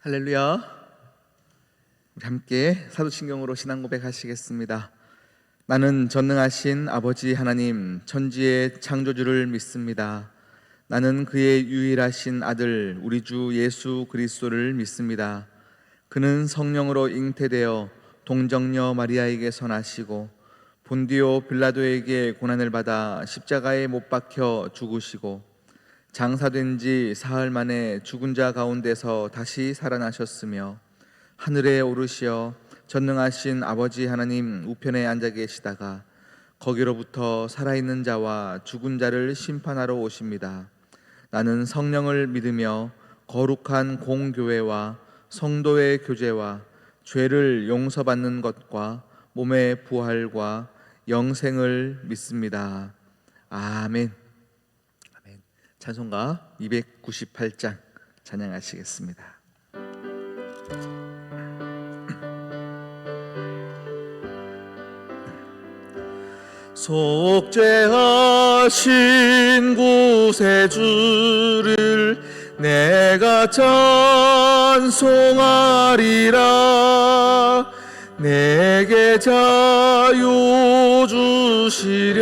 할렐루야. 우리 함께 사도신경으로 신앙 고백하시겠습니다. 나는 전능하신 아버지 하나님 천지의 창조주를 믿습니다. 나는 그의 유일하신 아들 우리 주 예수 그리스도를 믿습니다. 그는 성령으로 잉태되어 동정녀 마리아에게서 나시고 본디오 빌라도에게 고난을 받아 십자가에 못 박혀 죽으시고 장사된 지 사흘 만에 죽은 자 가운데서 다시 살아나셨으며 하늘에 오르시어 전능하신 아버지 하나님 우편에 앉아 계시다가 거기로부터 살아있는 자와 죽은 자를 심판하러 오십니다. 나는 성령을 믿으며 거룩한 공교회와 성도의 교제와 죄를 용서받는 것과 몸의 부활과 영생을 믿습니다. 아멘. 찬송가 298장 찬양하시겠습니다. 속죄하신 구세주를 내가 찬송하리라. 내게 자유 주시려고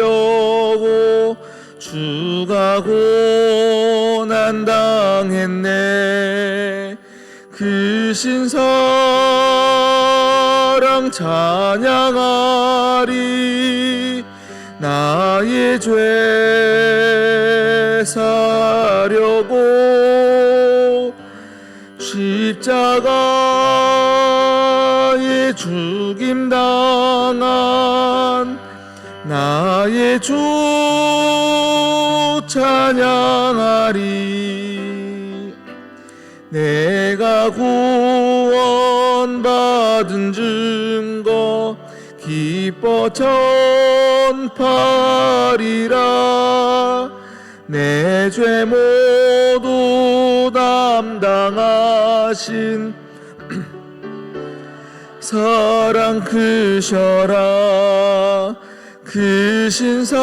주가 고난 당했네. 그 신사랑 찬양하리. 나의 죄 사려고 십자가에 죽임 당한 나의 주 찬양하리. 내가 구원받은 증거 기뻐 전파리라. 내 죄 모두 담당하신 사랑 크셔라. 크신 사랑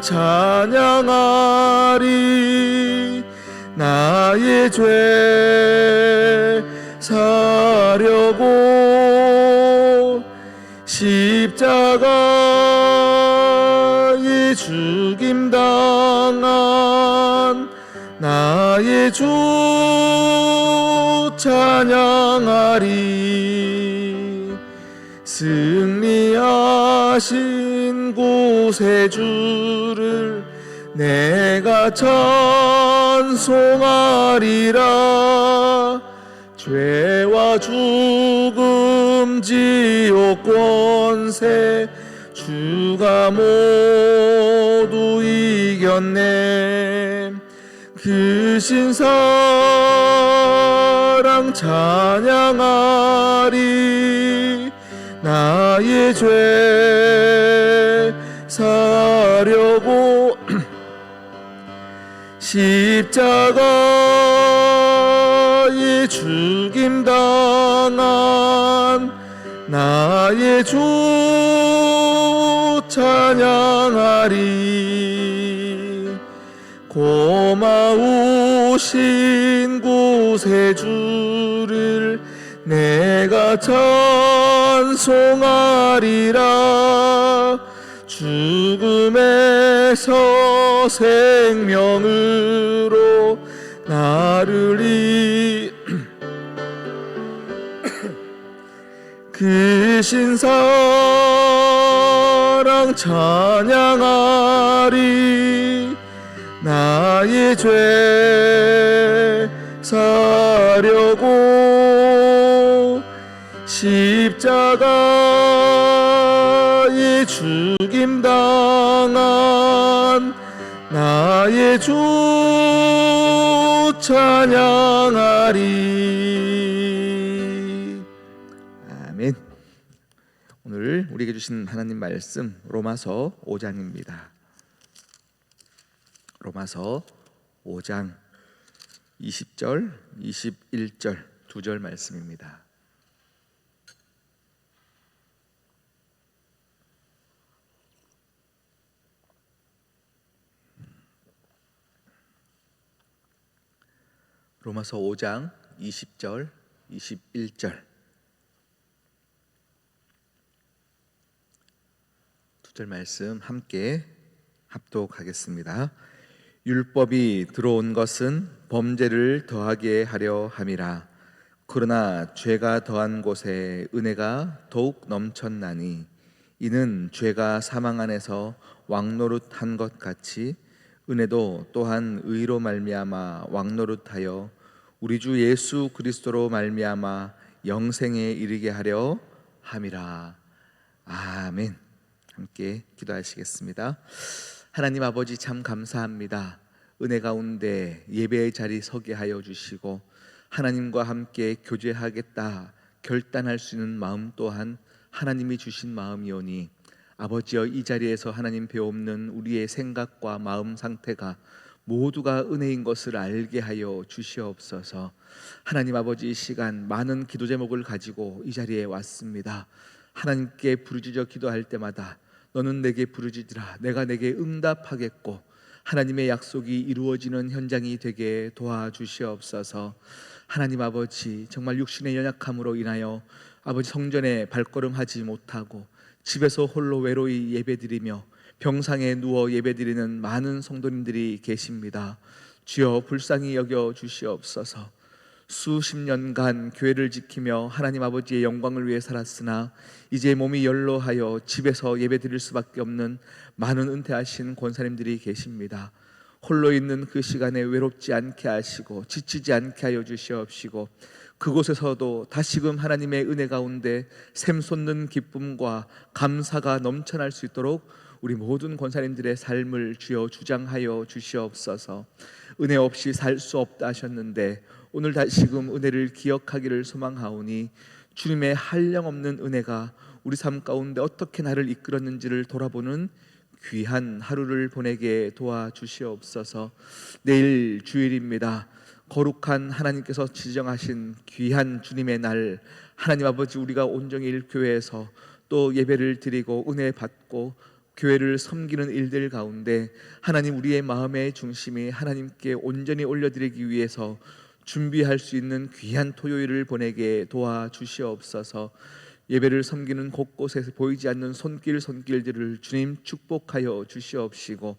찬양하리. 나의 죄 사려고 십자가에 죽임 당한 나의 주 찬양하리. 승리하신 구세주를 내가 찬송하리라. 죄와 죽음 지옥 권세 주가 모두 이겼네. 크신 사랑 찬양하리. 나의 죄 사려고 십자가에 죽임 당한 나의 주 찬양하리. 고마우신 구세주를 내가 찬송하리라. 죽음에서 생명으로 나를 크신 사랑 찬양하리. 나의 죄 사려고 십자가에 죽임 당한 나의 주 찬양하리. 아멘. 오늘 우리에게 주신 하나님 말씀 로마서 5장입니다. 로마서 5장 20절, 21절 두 절 말씀입니다. 로마서 5장 20절, 21절 두 절 말씀 함께 합독하겠습니다. 율법이 들어온 것은 범죄를 더하게 하려 함이라. 그러나 죄가 더한 곳에 은혜가 더욱 넘쳤나니 이는 죄가 사망 안에서 왕노릇한 것 같이 은혜도 또한 의로 말미암아 왕노릇하여 우리 주 예수 그리스도로 말미암아 영생에 이르게 하려 함이라. 아멘. 함께 기도하시겠습니다. 하나님 아버지, 참 감사합니다. 은혜 가운데 예배의 자리 서게 하여 주시고 하나님과 함께 교제하겠다 결단할 수 있는 마음 또한 하나님이 주신 마음이오니 아버지여, 이 자리에서 하나님 배옵는 우리의 생각과 마음 상태가 모두가 은혜인 것을 알게 하여 주시옵소서. 하나님 아버지, 이 시간 많은 기도 제목을 가지고 이 자리에 왔습니다. 하나님께 부르짖어 기도할 때마다 너는 내게 부르짖으라, 내가 내게 응답하겠고 하나님의 약속이 이루어지는 현장이 되게 도와주시옵소서. 하나님 아버지, 정말 육신의 연약함으로 인하여 아버지 성전에 발걸음하지 못하고 집에서 홀로 외로이 예배드리며 병상에 누워 예배드리는 많은 성도님들이 계십니다. 주여 불쌍히 여겨 주시옵소서. 수십 년간 교회를 지키며 하나님 아버지의 영광을 위해 살았으나 이제 몸이 연로하여 집에서 예배드릴 수밖에 없는 많은 은퇴하신 권사님들이 계십니다. 홀로 있는 그 시간에 외롭지 않게 하시고 지치지 않게 하여 주시옵시고 그곳에서도 다시금 하나님의 은혜 가운데 샘솟는 기쁨과 감사가 넘쳐날 수 있도록 우리 모든 권사님들의 삶을 주여 주장하여 주시옵소서. 은혜 없이 살 수 없다 하셨는데 오늘 다시금 은혜를 기억하기를 소망하오니 주님의 한량없는 은혜가 우리 삶 가운데 어떻게 나를 이끌었는지를 돌아보는 귀한 하루를 보내게 도와주시옵소서. 내일 주일입니다. 거룩한 하나님께서 지정하신 귀한 주님의 날, 하나님 아버지, 우리가 온종일 교회에서 또 예배를 드리고 은혜 받고 교회를 섬기는 일들 가운데 하나님, 우리의 마음의 중심이 하나님께 온전히 올려드리기 위해서 준비할 수 있는 귀한 토요일을 보내게 도와주시옵소서. 예배를 섬기는 곳곳에서 보이지 않는 손길들을 주님 축복하여 주시옵시고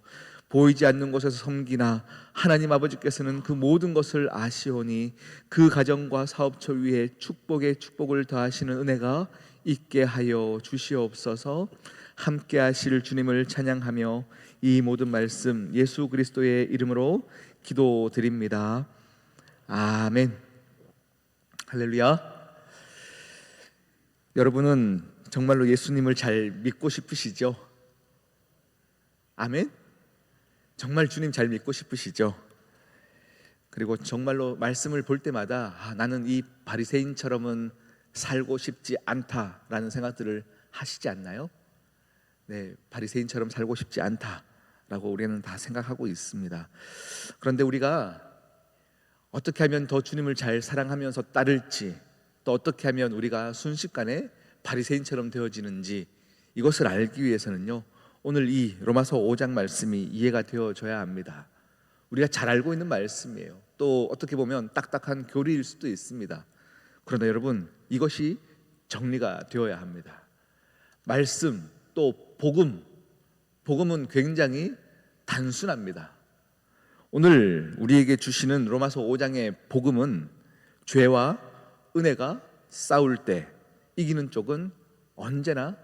보이지 않는 곳에서 섬기나 하나님 아버지께서는 그 모든 것을 아시오니 그 가정과 사업처 위에 축복에 축복을 더하시는 은혜가 있게 하여 주시옵소서. 함께 하실 주님을 찬양하며 이 모든 말씀 예수 그리스도의 이름으로 기도드립니다. 아멘. 할렐루야. 여러분은 정말로 예수님을 잘 믿고 싶으시죠? 아멘. 정말 주님 잘 믿고 싶으시죠? 그리고 정말로 말씀을 볼 때마다 나는 이 바리새인처럼은 살고 싶지 않다라는 생각들을 하시지 않나요? 네, 바리새인처럼 살고 싶지 않다라고 우리는 다 생각하고 있습니다. 그런데 우리가 어떻게 하면 더 주님을 잘 사랑하면서 따를지, 또 어떻게 하면 우리가 순식간에 바리새인처럼 되어지는지 이것을 알기 위해서는요, 오늘 이 로마서 5장 말씀이 이해가 되어져야 합니다. 우리가 잘 알고 있는 말씀이에요. 또 어떻게 보면 딱딱한 교리일 수도 있습니다. 그러나 여러분, 이것이 정리가 되어야 합니다. 말씀 또 복음은 굉장히 단순합니다. 오늘 우리에게 주시는 로마서 5장의 복음은 죄와 은혜가 싸울 때 이기는 쪽은 언제나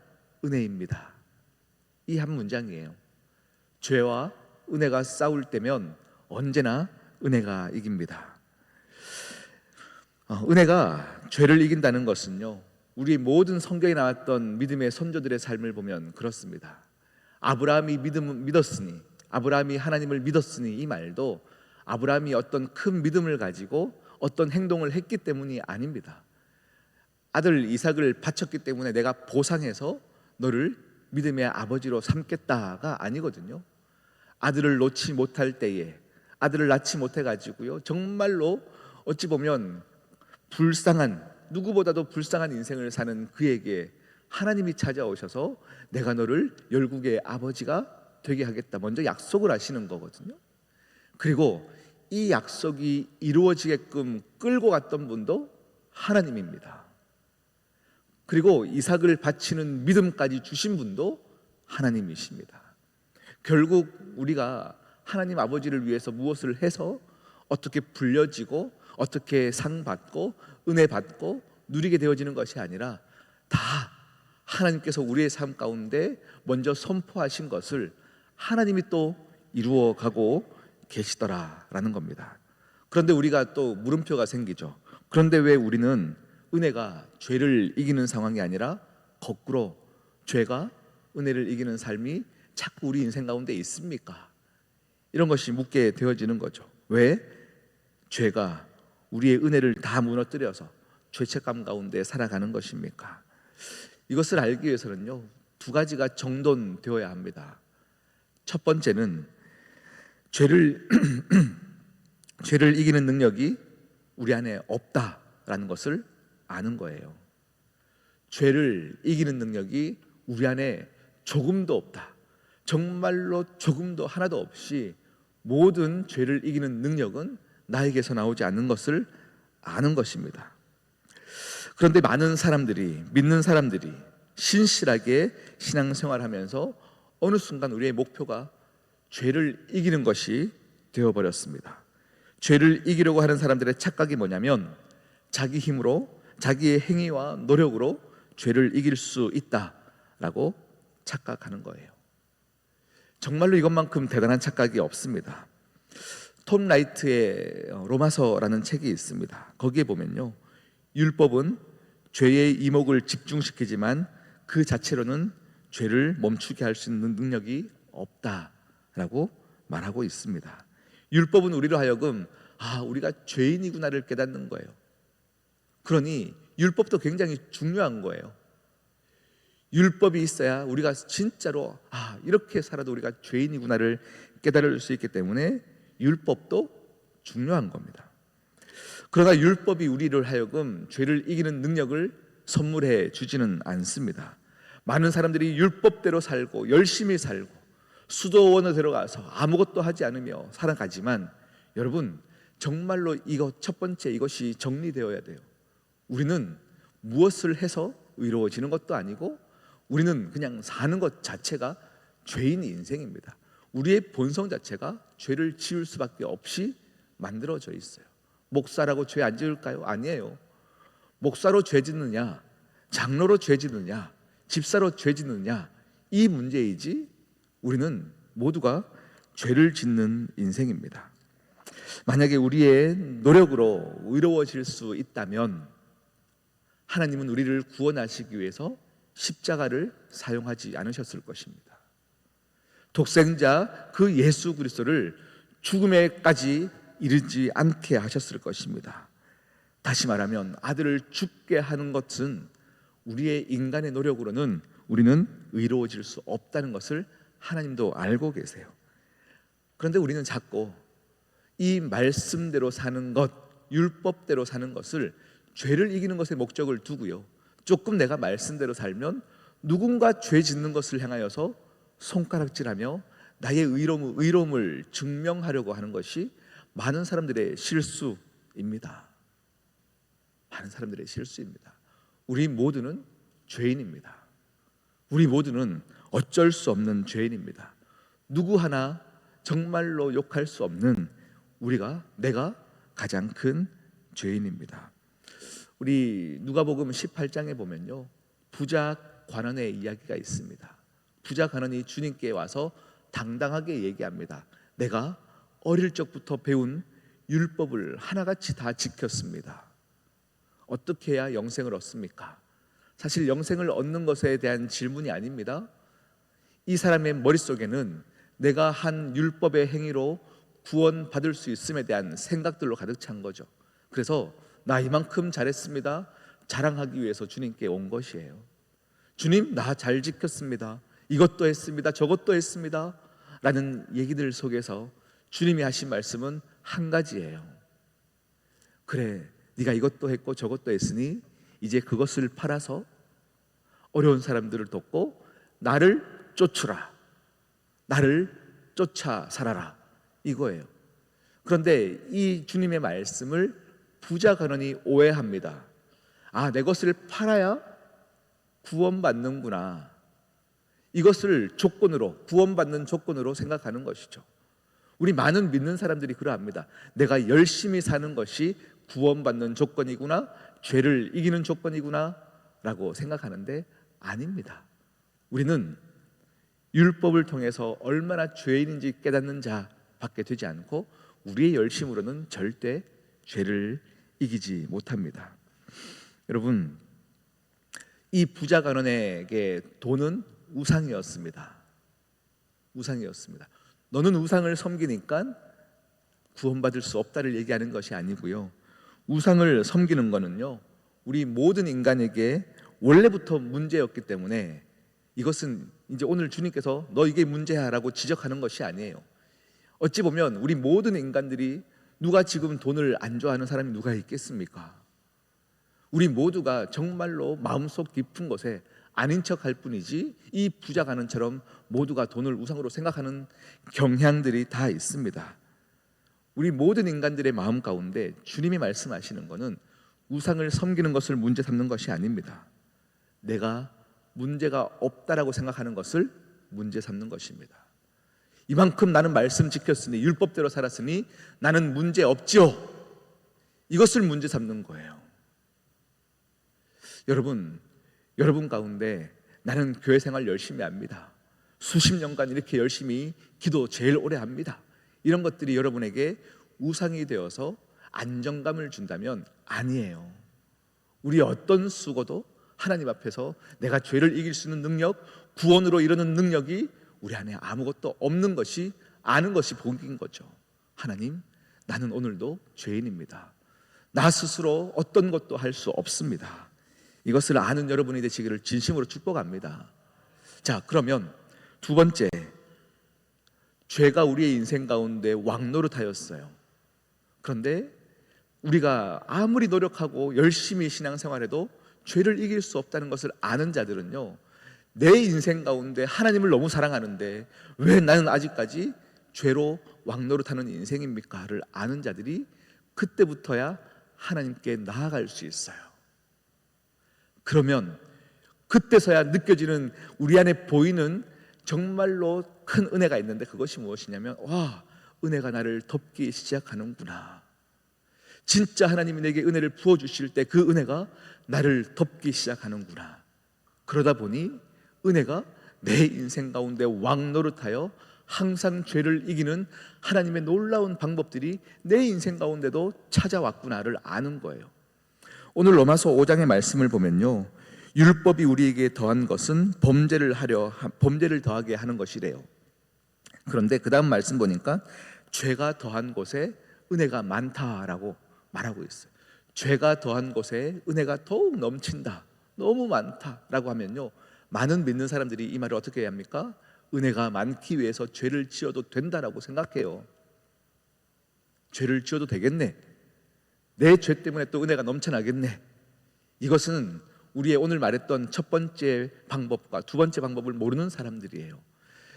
은혜입니다. 이 한 문장이에요. 죄와 은혜가 싸울 때면 언제나 은혜가 이깁니다. 은혜가 죄를 이긴다는 것은요, 우리 모든 성경에 나왔던 믿음의 선조들의 삶을 보면 그렇습니다. 아브라함이 믿었으니, 아브라함이 하나님을 믿었으니, 이 말도 아브라함이 어떤 큰 믿음을 가지고 어떤 행동을 했기 때문이 아닙니다. 아들 이삭을 바쳤기 때문에 내가 보상해서 너를 믿음의 아버지로 삼겠다가 아니거든요. 아들을 놓지 못할 때에, 아들을 낳지 못해가지고요, 정말로 어찌 보면 누구보다도 불쌍한 인생을 사는 그에게 하나님이 찾아오셔서 내가 너를 열국의 아버지가 되게 하겠다 먼저 약속을 하시는 거거든요. 그리고 이 약속이 이루어지게끔 끌고 갔던 분도 하나님입니다. 그리고 이삭을 바치는 믿음까지 주신 분도 하나님이십니다. 결국 우리가 하나님 아버지를 위해서 무엇을 해서 어떻게 불려지고 어떻게 상 받고 은혜 받고 누리게 되어지는 것이 아니라 다 하나님께서 우리의 삶 가운데 먼저 선포하신 것을 하나님이 또 이루어 가고 계시더라라는 겁니다. 그런데 우리가 또 물음표가 생기죠. 그런데 왜 우리는 은혜가 죄를 이기는 상황이 아니라 거꾸로 죄가 은혜를 이기는 삶이 자꾸 우리 인생 가운데 있습니까? 이런 것이 묻게 되어지는 거죠. 왜 죄가 우리의 은혜를 다 무너뜨려서 죄책감 가운데 살아가는 것입니까? 이것을 알기 위해서는요, 두 가지가 정돈되어야 합니다. 첫 번째는 죄를 이기는 능력이 우리 안에 없다라는 것을 아는 거예요. 죄를 이기는 능력이 우리 안에 조금도 없다. 정말로 조금도 하나도 없이 모든 죄를 이기는 능력은 나에게서 나오지 않는 것을 아는 것입니다. 그런데 많은 사람들이, 믿는 사람들이 신실하게 신앙생활하면서 어느 순간 우리의 목표가 죄를 이기는 것이 되어버렸습니다. 죄를 이기려고 하는 사람들의 착각이 뭐냐면 자기 힘으로, 자기의 행위와 노력으로 죄를 이길 수 있다라고 착각하는 거예요. 정말로 이것만큼 대단한 착각이 없습니다. 톰 라이트의 로마서라는 책이 있습니다. 거기에 보면요, 율법은 죄의 이목을 집중시키지만 그 자체로는 죄를 멈추게 할 수 있는 능력이 없다라고 말하고 있습니다. 율법은 우리로 하여금 우리가 죄인이구나를 깨닫는 거예요. 그러니 율법도 굉장히 중요한 거예요. 율법이 있어야 우리가 진짜로 이렇게 살아도 우리가 죄인이구나를 깨달을 수 있기 때문에 율법도 중요한 겁니다. 그러나 율법이 우리를 하여금 죄를 이기는 능력을 선물해 주지는 않습니다. 많은 사람들이 율법대로 살고 열심히 살고 수도원에 들어가서 아무것도 하지 않으며 살아가지만, 여러분 정말로 첫 번째 이것이 정리되어야 돼요. 우리는 무엇을 해서 의로워지는 것도 아니고 우리는 그냥 사는 것 자체가 죄인 인생입니다. 우리의 본성 자체가 죄를 지을 수밖에 없이 만들어져 있어요. 목사라고 죄 안 지을까요? 아니에요. 목사로 죄 짓느냐, 장로로 죄 짓느냐, 집사로 죄 짓느냐, 이 문제이지 우리는 모두가 죄를 짓는 인생입니다. 만약에 우리의 노력으로 의로워질 수 있다면 하나님은 우리를 구원하시기 위해서 십자가를 사용하지 않으셨을 것입니다. 독생자 그 예수 그리스도를 죽음에까지 이르지 않게 하셨을 것입니다. 다시 말하면 아들을 죽게 하는 것은 우리의 인간의 노력으로는 우리는 의로워질 수 없다는 것을 하나님도 알고 계세요. 그런데 우리는 자꾸 이 말씀대로 사는 것, 율법대로 사는 것을 죄를 이기는 것에 목적을 두고요, 조금 내가 말씀대로 살면 누군가 죄 짓는 것을 향하여서 손가락질하며 나의 의로움을 증명하려고 하는 것이 많은 사람들의 실수입니다. 많은 사람들의 실수입니다. 우리 모두는 죄인입니다. 우리 모두는 어쩔 수 없는 죄인입니다. 누구 하나 정말로 욕할 수 없는 내가 가장 큰 죄인입니다. 우리 누가복음 18장에 보면요, 부자 관원의 이야기가 있습니다. 부자 관원이 주님께 와서 당당하게 얘기합니다. 내가 어릴 적부터 배운 율법을 하나같이 다 지켰습니다. 어떻게 해야 영생을 얻습니까? 사실 영생을 얻는 것에 대한 질문이 아닙니다. 이 사람의 머릿속에는 내가 한 율법의 행위로 구원받을 수 있음에 대한 생각들로 가득 찬 거죠. 그래서 나 이만큼 잘했습니다 자랑하기 위해서 주님께 온 것이에요. 주님, 나 잘 지켰습니다, 이것도 했습니다, 저것도 했습니다 라는 얘기들 속에서 주님이 하신 말씀은 한 가지예요. 그래, 네가 이것도 했고 저것도 했으니 이제 그것을 팔아서 어려운 사람들을 돕고 나를 쫓으라, 나를 쫓아 살아라, 이거예요. 그런데 이 주님의 말씀을 부자 간원이 오해합니다. 아, 내 것을 팔아야 구원받는구나. 이것을 조건으로, 구원받는 조건으로 생각하는 것이죠. 우리 많은 믿는 사람들이 그러합니다. 내가 열심히 사는 것이 구원받는 조건이구나, 죄를 이기는 조건이구나 라고 생각하는데 아닙니다. 우리는 율법을 통해서 얼마나 죄인인지 깨닫는 자밖에 되지 않고 우리의 열심으로는 절대 죄를 이기지 못합니다. 여러분, 이 부자 간원에게 돈은 우상이었습니다. 우상이었습니다. 너는 우상을 섬기니까 구원받을 수 없다를 얘기하는 것이 아니고요. 우상을 섬기는 것은요, 우리 모든 인간에게 원래부터 문제였기 때문에 이것은 이제 오늘 주님께서 너 이게 문제야라고 지적하는 것이 아니에요. 어찌 보면 우리 모든 인간들이 누가 지금 돈을 안 좋아하는 사람이 누가 있겠습니까? 우리 모두가 정말로 마음속 깊은 곳에 아닌 척할 뿐이지 이 부자 간원처럼 모두가 돈을 우상으로 생각하는 경향들이 다 있습니다. 우리 모든 인간들의 마음 가운데 주님이 말씀하시는 것은 우상을 섬기는 것을 문제 삼는 것이 아닙니다. 내가 문제가 없다라고 생각하는 것을 문제 삼는 것입니다. 이만큼 나는 말씀 지켰으니 율법대로 살았으니 나는 문제 없지요. 이것을 문제 삼는 거예요. 여러분 가운데 나는 교회 생활 열심히 합니다. 수십 년간 이렇게 열심히 기도 제일 오래 합니다. 이런 것들이 여러분에게 우상이 되어서 안정감을 준다면 아니에요. 우리 어떤 수고도 하나님 앞에서 내가 죄를 이길 수 있는 능력, 구원으로 이루는 능력이 우리 안에 아무것도 없는 것이, 아는 것이 복인 거죠. 하나님, 나는 오늘도 죄인입니다. 나 스스로 어떤 것도 할 수 없습니다. 이것을 아는 여러분이 되시기를 진심으로 축복합니다. 자, 그러면 두 번째, 죄가 우리의 인생 가운데 왕노릇하였어요. 그런데 우리가 아무리 노력하고 열심히 신앙생활해도 죄를 이길 수 없다는 것을 아는 자들은요, 내 인생 가운데 하나님을 너무 사랑하는데 왜 나는 아직까지 죄로 왕노릇하는 인생입니까?를 아는 자들이 그때부터야 하나님께 나아갈 수 있어요. 그러면 그때서야 느껴지는, 우리 안에 보이는 정말로 큰 은혜가 있는데 그것이 무엇이냐면, 와, 은혜가 나를 덮기 시작하는구나. 진짜 하나님이 내게 은혜를 부어주실 때 그 은혜가 나를 덮기 시작하는구나. 그러다 보니 은혜가 내 인생 가운데 왕노릇하여 항상 죄를 이기는 하나님의 놀라운 방법들이 내 인생 가운데도 찾아왔구나를 아는 거예요. 오늘 로마서 5장의 말씀을 보면요, 율법이 우리에게 더한 것은 범죄를 더하게 하는 것이래요. 그런데 그 다음 말씀 보니까 죄가 더한 곳에 은혜가 많다라고 말하고 있어요. 죄가 더한 곳에 은혜가 더욱 넘친다, 너무 많다라고 하면요, 많은 믿는 사람들이 이 말을 어떻게 해야 합니까? 은혜가 많기 위해서 죄를 지어도 된다라고 생각해요. 죄를 지어도 되겠네, 내 죄 때문에 또 은혜가 넘쳐나겠네. 이것은 우리의 오늘 말했던 첫 번째 방법과 두 번째 방법을 모르는 사람들이에요.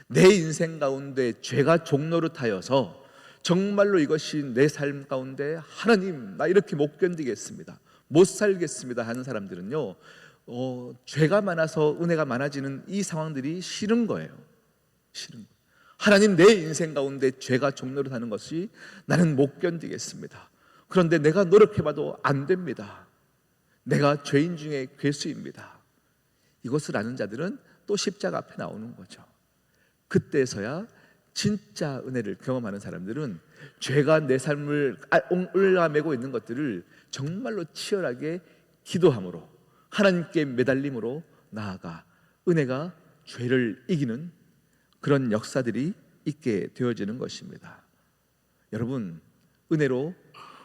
내 인생 가운데 죄가 종노릇하여서 정말로 이것이 내 삶 가운데 하나님, 나 이렇게 못 견디겠습니다, 못 살겠습니다 하는 사람들은요, 죄가 많아서 은혜가 많아지는 이 상황들이 싫은 거예요. 싫은 거예요. 하나님, 내 인생 가운데 죄가 종노릇하는 것이 나는 못 견디겠습니다. 그런데 내가 노력해봐도 안 됩니다. 내가 죄인 중에 괴수입니다. 이것을 아는 자들은 또 십자가 앞에 나오는 거죠. 그때서야 진짜 은혜를 경험하는 사람들은 죄가 내 삶을 올라매고 있는 것들을 정말로 치열하게 기도함으로, 하나님께 매달림으로 나아가 은혜가 죄를 이기는 그런 역사들이 있게 되어지는 것입니다. 여러분, 은혜로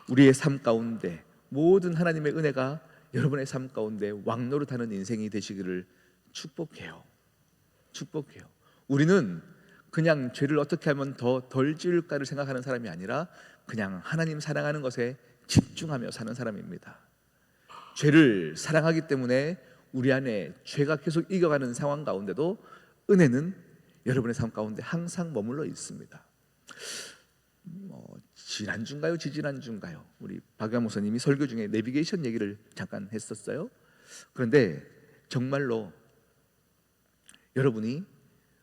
우리의 삶 가운데 모든 하나님의 은혜가 여러분의 삶 가운데 왕노릇하는 인생이 되시기를 축복해요. 축복해요. 우리는 그냥 죄를 어떻게 하면 더 덜 지을까를 생각하는 사람이 아니라 그냥 하나님 사랑하는 것에 집중하며 사는 사람입니다. 죄를 사랑하기 때문에 우리 안에 죄가 계속 이겨가는 상황 가운데도 은혜는 여러분의 삶 가운데 항상 머물러 있습니다. 지난주인가요? 지지난주인가요? 우리 박영 목사님이 설교 중에 내비게이션 얘기를 잠깐 했었어요. 그런데 정말로 여러분이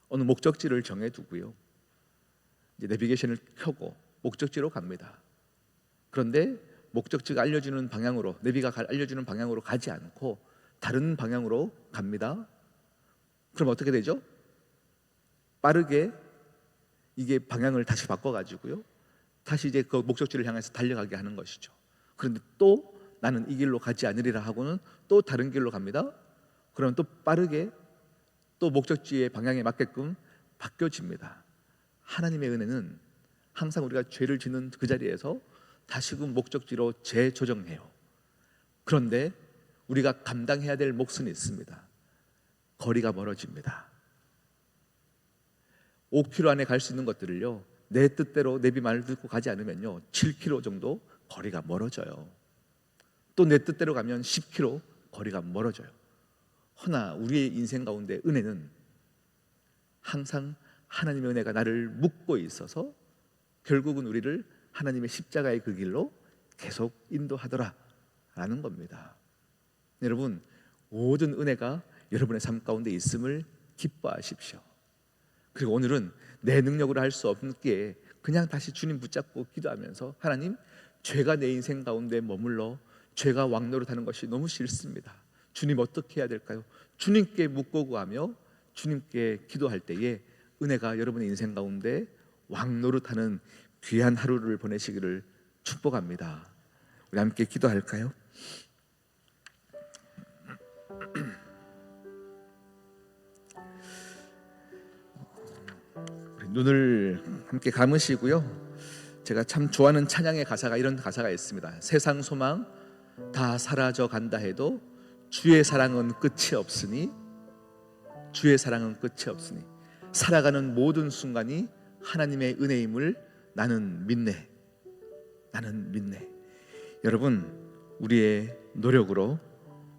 어느 목적지를 정해두고요, 이제 내비게이션을 켜고 목적지로 갑니다. 그런데 목적지가 알려주는 방향으로, 내비가 알려주는 방향으로 가지 않고 다른 방향으로 갑니다. 그럼 어떻게 되죠? 빠르게 이게 방향을 다시 바꿔가지고요, 다시 이제 그 목적지를 향해서 달려가게 하는 것이죠. 그런데 또 나는 이 길로 가지 않으리라 하고는 또 다른 길로 갑니다. 그러면 또 빠르게 또 목적지의 방향에 맞게끔 바뀌어집니다. 하나님의 은혜는 항상 우리가 죄를 짓는 그 자리에서 다시금 목적지로 재조정해요. 그런데 우리가 감당해야 될 몫은 있습니다. 거리가 멀어집니다. 5km 안에 갈 수 있는 것들을요, 내 뜻대로 내비 말 듣고 가지 않으면요 7km 정도 거리가 멀어져요. 또 내 뜻대로 가면 10km 거리가 멀어져요. 허나 우리의 인생 가운데 은혜는 항상 하나님의 은혜가 나를 묶고 있어서 결국은 우리를 하나님의 십자가의 그 길로 계속 인도하더라라는 겁니다. 여러분, 모든 은혜가 여러분의 삶 가운데 있음을 기뻐하십시오. 그리고 오늘은 내 능력으로 할 수 없기에 그냥 다시 주님 붙잡고 기도하면서, 하나님, 죄가 내 인생 가운데 머물러 죄가 왕노릇하는 것이 너무 싫습니다. 주님, 어떻게 해야 될까요? 주님께 묻고 구하며 주님께 기도할 때에 은혜가 여러분의 인생 가운데 왕노릇하는 귀한 하루를 보내시기를 축복합니다. 우리 함께 기도할까요? 우리 눈을 함께 감으시고요, 제가 참 좋아하는 찬양의 가사가 이런 가사가 있습니다. 세상 소망 다 사라져 간다 해도 주의 사랑은 끝이 없으니, 주의 사랑은 끝이 없으니 살아가는 모든 순간이 하나님의 은혜임을 나는 믿네. 나는 믿네. 여러분, 우리의 노력으로,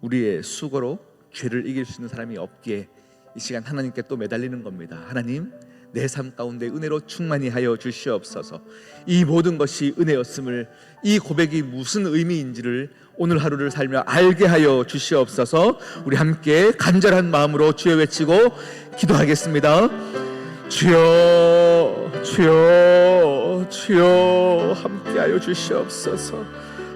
우리의 수고로 죄를 이길 수 있는 사람이 없기에 이 시간 하나님께 또 매달리는 겁니다. 하나님, 내 삶 가운데 은혜로 충만히 하여 주시옵소서. 이 모든 것이 은혜였음을, 이 고백이 무슨 의미인지를 오늘 하루를 살며 알게 하여 주시옵소서. 우리 함께 간절한 마음으로 주여 외치고 기도하겠습니다. 주여, 주여, 주여, 함께하여 주시옵소서.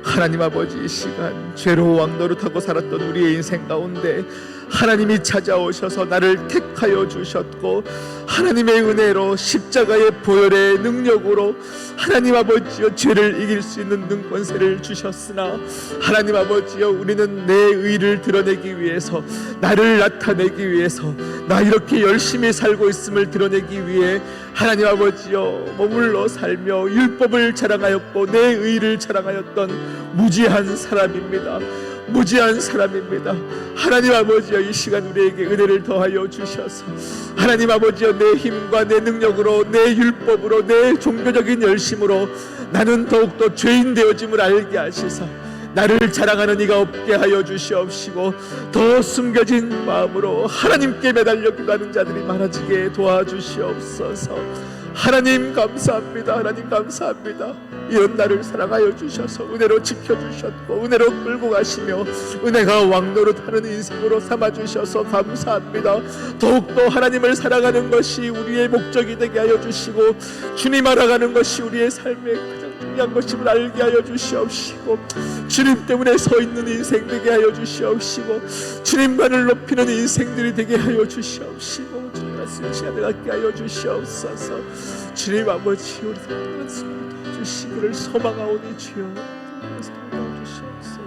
하나님 아버지, 이 시간 죄로 왕노릇하고 살았던 우리의 인생 가운데 하나님이 찾아오셔서 나를 택하여 주셨고, 하나님의 은혜로 십자가의 보혈의 능력으로 하나님 아버지여 죄를 이길 수 있는 능권세를 주셨으나, 하나님 아버지여 우리는 내 의를 드러내기 위해서, 나를 나타내기 위해서, 나 이렇게 열심히 살고 있음을 드러내기 위해 하나님 아버지여 머물러 살며 율법을 자랑하였고 내 의를 자랑하였던 무지한 사람입니다. 무지한 사람입니다. 하나님 아버지여, 이 시간 우리에게 은혜를 더하여 주셔서 하나님 아버지여 내 힘과 내 능력으로, 내 율법으로, 내 종교적인 열심으로 나는 더욱더 죄인 되어짐을 알게 하시사 나를 자랑하는 이가 없게 하여 주시옵시고, 더 숨겨진 마음으로 하나님께 매달려 기도하는 자들이 많아지게 도와주시옵소서. 하나님 감사합니다. 하나님 감사합니다. 이런 나를 사랑하여 주셔서 은혜로 지켜주셨고 은혜로 끌고 가시며 은혜가 왕노릇하는 인생으로 삼아주셔서 감사합니다. 더욱더 하나님을 사랑하는 것이 우리의 목적이 되게 하여 주시고, 주님 알아가는 것이 우리의 삶의 가장 중요한 것임을 알게 하여 주시옵시고, 주님 때문에 서 있는 인생 되게 하여 주시옵시고, 주님만을 높이는 인생들이 되게 하여 주시옵시고, 주님 말씀 시간을 갖게 하여 주시옵소서. 주님 아버지, 우리 말씀을 주시기를 소망하오니 주여 말씀 주시옵소서.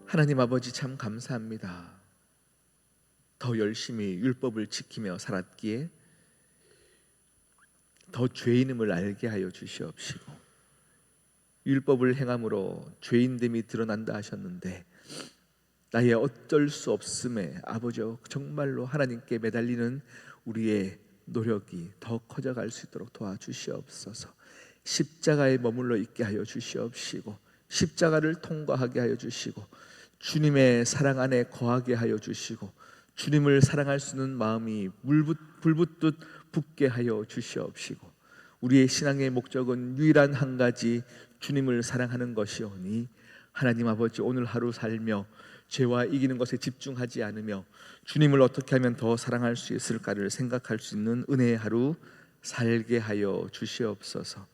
하나님 아버지, 참 감사합니다. 더 열심히 율법을 지키며 살았기에 더 죄인임을 알게 하여 주시옵시고, 율법을 행함으로 죄인됨이 드러난다 하셨는데 나의 어쩔 수 없음에 아버지여 정말로 하나님께 매달리는 우리의 노력이 더 커져갈 수 있도록 도와주시옵소서. 십자가에 머물러 있게 하여 주시옵시고, 십자가를 통과하게 하여 주시고, 주님의 사랑 안에 거하게 하여 주시고, 주님을 사랑할 수 있는 마음이 불붙듯 붙게 하여 주시옵시고, 우리의 신앙의 목적은 유일한 한 가지, 주님을 사랑하는 것이오니 하나님 아버지, 오늘 하루 살며 죄와 이기는 것에 집중하지 않으며 주님을 어떻게 하면 더 사랑할 수 있을까를 생각할 수 있는 은혜의 하루 살게 하여 주시옵소서.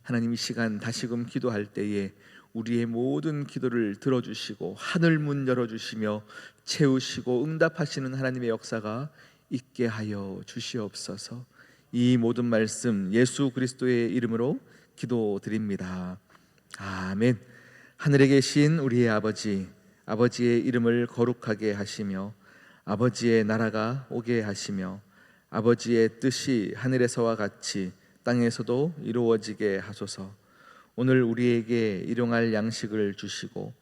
하나님, 이 시간 다시금 기도할 때에 우리의 모든 기도를 들어주시고 하늘 문 열어주시며 채우시고 응답하시는 하나님의 역사가 있게 하여 주시옵소서. 이 모든 말씀 예수 그리스도의 이름으로 기도드립니다. 아멘. 하늘에 계신 우리의 아버지, 아버지의 이름을 거룩하게 하시며 아버지의 나라가 오게 하시며 아버지의 뜻이 하늘에서와 같이 땅에서도 이루어지게 하소서. 오늘 우리에게 일용할 양식을 주시고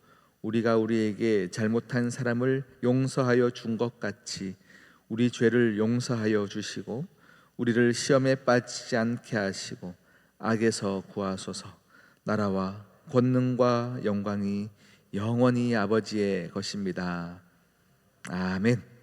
우리가 우리에게 잘못한 사람을 용서하여 준 것 같이 우리 죄를 용서하여 주시고 우리를 시험에 빠지지 않게 하시고 악에서 구하소서. 나라와 권능과 영광이 영원히 아버지의 것입니다. 아멘.